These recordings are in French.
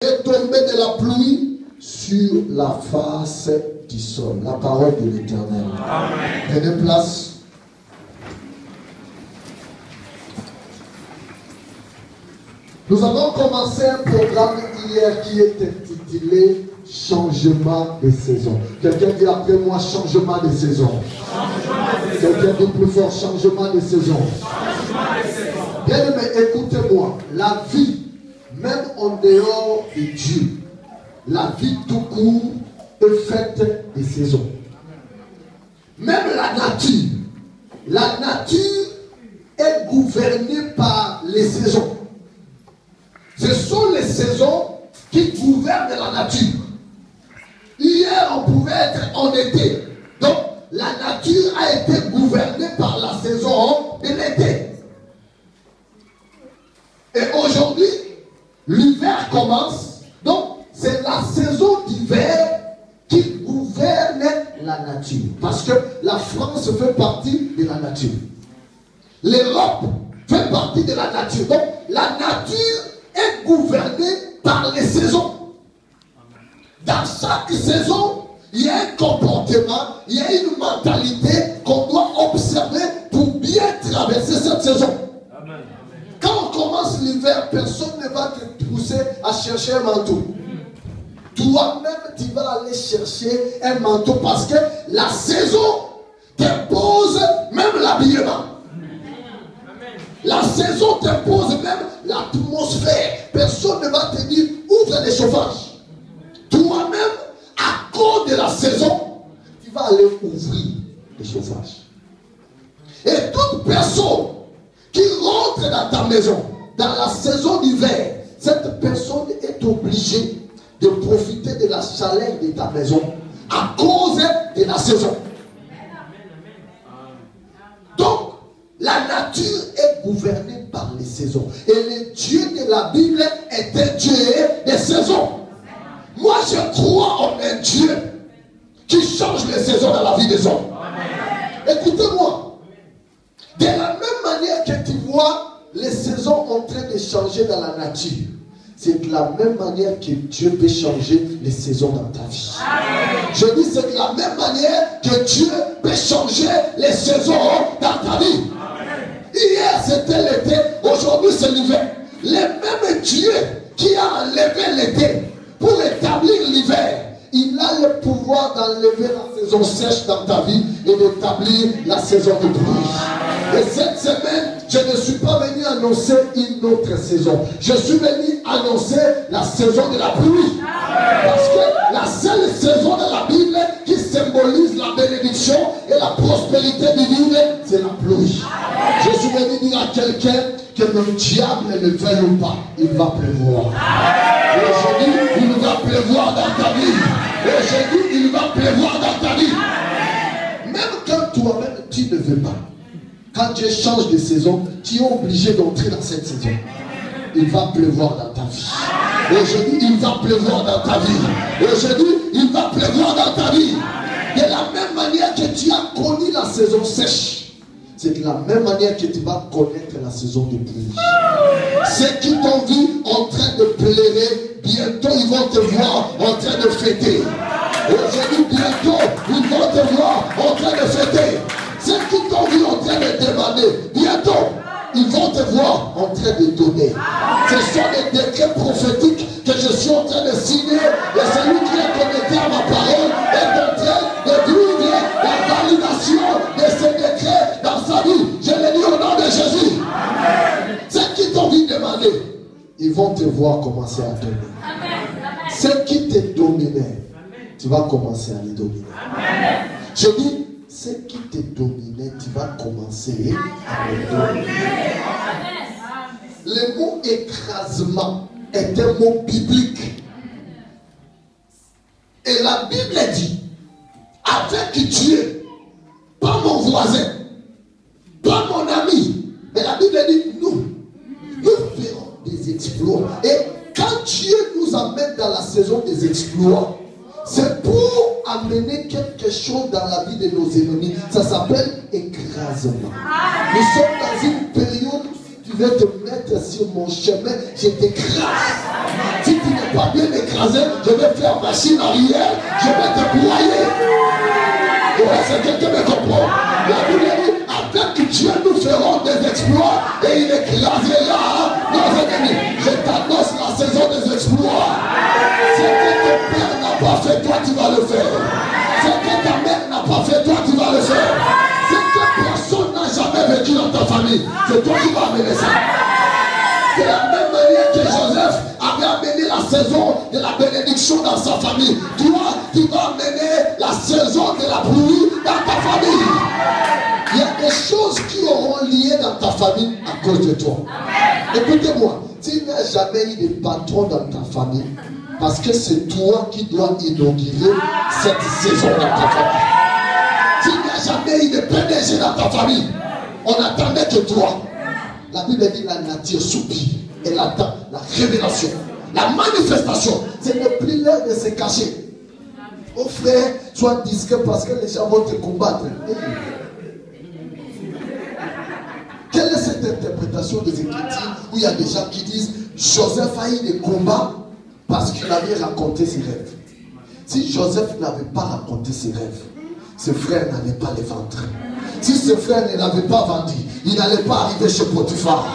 Et tomber de la pluie sur la face du sol. La parole de l'Éternel. Prenez place. Nous avons commencé un programme hier qui est intitulé Changement de saison. Quelqu'un dit après moi changement de saison. Quelqu'un dit plus fort changement de saison. Bien aimé, écoutez-moi. La vie, même en dehors de Dieu, la vie tout court est faite de saisons. Même la nature est gouvernée par les saisons. Ce sont les saisons qui gouvernent la nature. Hier, on pouvait être en été. Donc, la nature a été gouvernée par la saison de l'été. Et aujourd'hui, l'hiver commence. Donc, c'est la saison d'hiver qui gouverne la nature. Parce que la France fait partie de la nature. L'Europe fait partie de la nature. Donc, la nature est gouvernée par les saisons. Dans chaque saison, il y a un comportement, il y a une mentalité qu'on doit observer pour bien traverser cette saison. Amen. Quand on commence l'hiver, personne ne va te pousser à chercher un manteau. Toi-même, tu vas aller chercher un manteau parce que la saison t'impose même l'habillement. La saison t'impose même l'atmosphère. Personne ne va te dire ouvre les chauffages. Toi-même, à cause de la saison, tu vas aller ouvrir les chauffages. Et toute personne qui rentre dans ta maison, dans la saison d'hiver, cette personne est obligée de profiter de la chaleur de ta maison à cause de la saison. Donc, la nature est gouvernée par les saisons. Et le Dieu de la Bible est un Dieu des saisons. Moi, je crois en un Dieu qui change les saisons dans la vie des hommes. Écoutez-moi. De la même manière que tu vois les saisons en train de changer dans la nature, c'est de la même manière que Dieu peut changer les saisons dans ta vie. Je dis c'est de la même manière que Dieu peut changer les saisons dans ta vie. Hier c'était l'été, aujourd'hui c'est l'hiver. Le même Dieu qui a enlevé l'été pour établir l'hiver, il a le pouvoir d'enlever la saison sèche dans ta vie et d'établir la saison de pluie. Et cette semaine, je ne suis pas venu annoncer une autre saison. Je suis venu annoncer la saison de la pluie. Parce que la seule saison de la Bible qui symbolise la bénédiction et la prospérité divine, c'est la pluie. Je suis venu dire à quelqu'un que le diable ne veuille ou pas, il va pleuvoir. Et aujourd'hui, il va pleuvoir dans ta vie. Et aujourd'hui, il va pleuvoir dans ta vie. Même quand toi-même, tu ne veux pas. Quand Dieu change de saison, tu es obligé d'entrer dans cette saison. Il va pleuvoir dans ta vie. Aujourd'hui, il va pleuvoir dans ta vie. Aujourd'hui, il va pleuvoir dans ta vie. De la même manière que tu as connu la saison sèche, c'est de la même manière que tu vas connaître la saison de pluie. Ceux qui t'ont vu en train de pleurer, bientôt ils vont te voir en train de fêter. Aujourd'hui, bientôt, ils vont te voir en train de fêter. Ceux qui t'ont vu en train de demander, bientôt, ils vont te voir en train de donner. Ce sont des décrets prophétiques que je suis en train de signer. Et celui qui est connecté à ma parole est en train de vivre la validation de ces décrets dans sa vie. Je le dis au nom de Jésus. Amen. Ceux qui t'ont vu demander, ils vont te voir commencer à donner. Amen. Ceux qui te dominaient, tu vas commencer à les dominer. Amen. Je dis, ceux qui te dominaient, tu vas commencer à les dominer. Le mot écrasement est un mot biblique. Et la Bible dit, avec Dieu, pas mon voisin, pas mon ami. Mais la Bible dit, nous ferons des exploits. Et quand Dieu nous amène dans la saison des exploits, c'est pour amener quelque chose dans la vie de nos ennemis. Ça s'appelle écrasement. Nous sommes dans une période où si tu veux te mettre sur mon chemin, je t'écrase. Si tu n'es pas bien t'écraser, je vais faire machine arrière, je vais te broyer. Ouais, c'est quelqu'un me comprend. La Bible dit, avec Dieu nous ferons des exploits et il écrasera nos ennemis. Je t'annonce la saison des exploits. Ce que ton père n'a pas fait, toi tu vas le faire. Ce que ta mère n'a pas fait, toi tu vas le faire. Ce que personne n'a jamais vécu dans ta famille, c'est toi qui vas amener ça. C'est la même manière que Joseph avait amené la saison de la bénédiction dans sa famille. Toi, tu vas amener la saison de la pluie dans ta famille. Il y a des choses qui auront lié dans ta famille à cause de toi. Écoutez-moi, tu n'as jamais eu de patron dans ta famille parce que c'est toi qui dois inaugurer cette saison dans ta famille. Tu n'as jamais eu de PDG dans ta famille. On attendait que toi. La Bible dit la nature soupire. Elle attend la révélation, la manifestation. Ce n'est plus l'heure de se cacher. Oh frère, sois discret parce que les gens vont te combattre. Quelle est cette interprétation des Écritures où il y a des gens qui disent Joseph a eu des combats parce qu'il avait raconté ses rêves. Si Joseph n'avait pas raconté ses rêves, ses frères n'allaient pas les vendre. Si ses frères ne l'avaient pas vendu, il n'allait pas arriver chez Potiphar.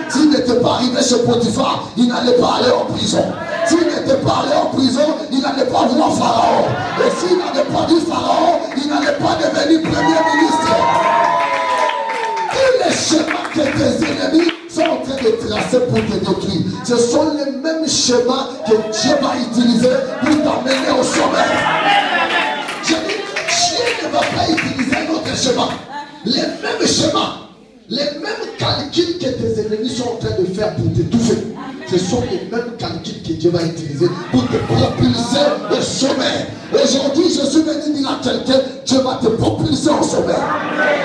S'il n'était pas arrivé chez Potiphar, il n'allait pas aller en prison. S'il n'était pas allé en prison, il n'allait pas voir Pharaon. Et s'il n'avait pas vu Pharaon, il n'allait pas devenir premier ministre. Tous les schémas que tes ennemis sont en train de tracer pour te détruire, ce sont les mêmes schémas que Dieu va utiliser pour t'amener au sommet. Je dis, Dieu ne va pas utiliser un autre schéma. Les mêmes schémas, les mêmes calculs que tes ennemis sont en train de faire pour t'étouffer, ce sont les mêmes calculs que Dieu va utiliser pour te propulser au sommet. Aujourd'hui, je suis venu dire à quelqu'un, Dieu va te propulser au sommet.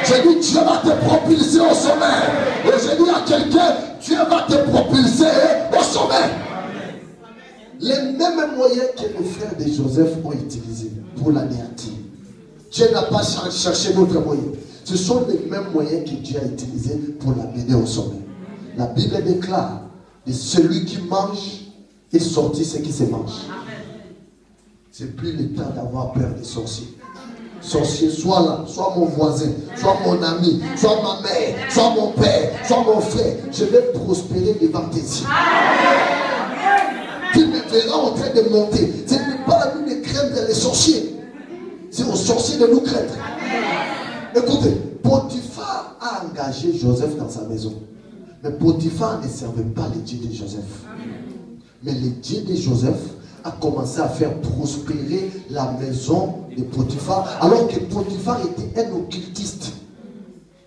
J'ai dit, Dieu va te propulser au sommet. Et j'ai dit à quelqu'un, Dieu va te propulser au sommet. Les mêmes moyens que les frères de Joseph ont utilisés pour l'anéantir. Dieu n'a pas cherché d'autres moyens. Ce sont les mêmes moyens que Dieu a utilisés pour l'amener au sommet. La Bible déclare de celui qui mange est sorti ce qui se mange. C'est plus le temps d'avoir peur des sorciers. Sorcier, soit là, soit mon voisin, soit mon ami, soit ma mère, soit mon père, soit mon frère. Je vais prospérer devant tes yeux. Tu me verras en train de monter. Ce n'est pas à nous de craindre les sorciers. C'est aux sorciers de nous craindre. Écoutez, Potiphar a engagé Joseph dans sa maison. Mais Potiphar ne servait pas le Dieu de Joseph. Mais le Dieu de Joseph a commencé à faire prospérer la maison de Potiphar, alors que Potiphar était un occultiste.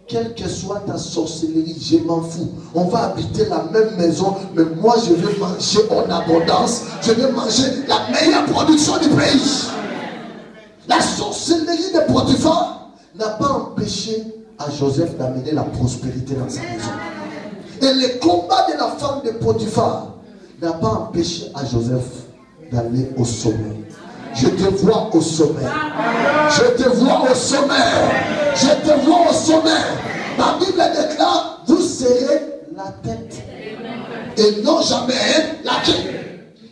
Quelle que soit ta sorcellerie, je m'en fous. On va habiter la même maison, mais moi je vais manger en abondance. Je vais manger la meilleure production du pays. La sorcellerie de Potiphar n'a pas empêché à Joseph d'amener la prospérité dans sa maison. Et le combat de la femme de Potiphar n'a pas empêché à Joseph d'aller au sommet. Je te vois au sommet. Je te vois au sommet. Je te vois au sommet. La Bible déclare, vous serez la tête et non jamais la queue.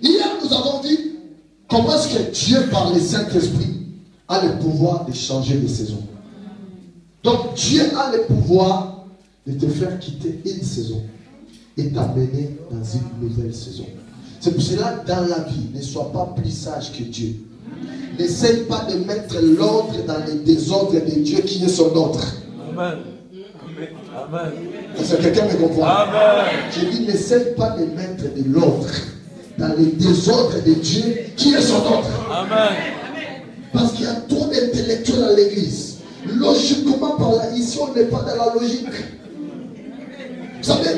Hier nous avons dit comment est-ce que Dieu par le Saint-Esprit a le pouvoir de changer les saisons. Donc Dieu a le pouvoir de te faire quitter une saison et t'amener dans une nouvelle saison. C'est pour cela, dans la vie, ne sois pas plus sage que Dieu. N'essaye pas de mettre l'ordre dans les désordres de Dieu qui est son ordre. Amen. Amen. Est-ce que quelqu'un me comprend? Amen. Je dis, n'essaye pas de mettre de l'ordre dans les désordres de Dieu qui est son ordre. Amen. Parce qu'il y a trop d'intellectuels à l'église. Logiquement, par là, ici, on n'est pas dans la logique. Vous savez,